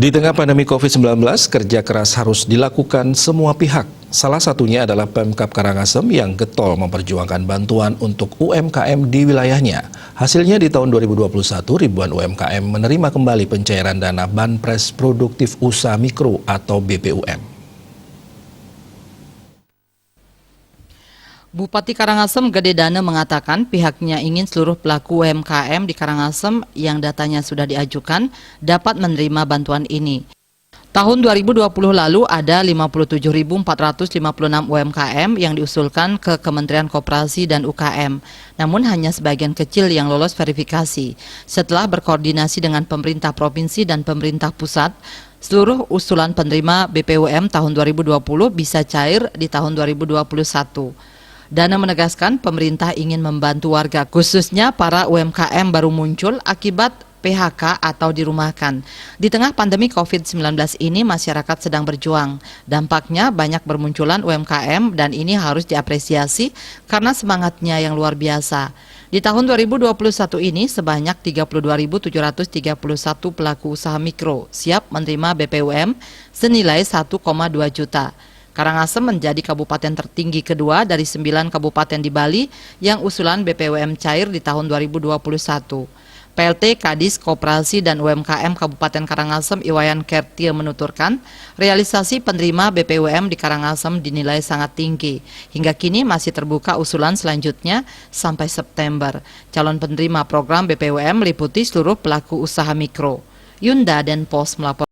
Di tengah pandemi COVID-19, kerja keras harus dilakukan semua pihak. Salah satunya adalah Pemkab Karangasem yang getol memperjuangkan bantuan untuk UMKM di wilayahnya. Hasilnya di tahun 2021, ribuan UMKM menerima kembali pencairan dana Banpres Produktif Usaha Mikro atau BPUM. Bupati Karangasem Gede Dane mengatakan pihaknya ingin seluruh pelaku UMKM di Karangasem yang datanya sudah diajukan dapat menerima bantuan ini. Tahun 2020 lalu ada 57.456 UMKM yang diusulkan ke Kementerian Koperasi dan UKM, namun hanya sebagian kecil yang lolos verifikasi. Setelah berkoordinasi dengan pemerintah provinsi dan pemerintah pusat, seluruh usulan penerima BPUM tahun 2020 bisa cair di tahun 2021. Dane menegaskan pemerintah ingin membantu warga, khususnya para UMKM baru muncul akibat PHK atau dirumahkan. Di tengah pandemi COVID-19 ini, masyarakat sedang berjuang. Dampaknya banyak bermunculan UMKM dan ini harus diapresiasi karena semangatnya yang luar biasa. Di tahun 2021 ini, sebanyak 32.731 pelaku usaha mikro siap menerima BPUM senilai 1,2 juta. Karangasem menjadi kabupaten tertinggi kedua dari 9 kabupaten di Bali yang usulan BPUM cair di tahun 2021. PLT Kadis Koperasi dan UMKM Kabupaten Karangasem Iwayan Kertie menuturkan, realisasi penerima BPUM di Karangasem dinilai sangat tinggi. Hingga kini masih terbuka usulan selanjutnya sampai September. Calon penerima program BPUM meliputi seluruh pelaku usaha mikro. Yunda dan Pos melapor.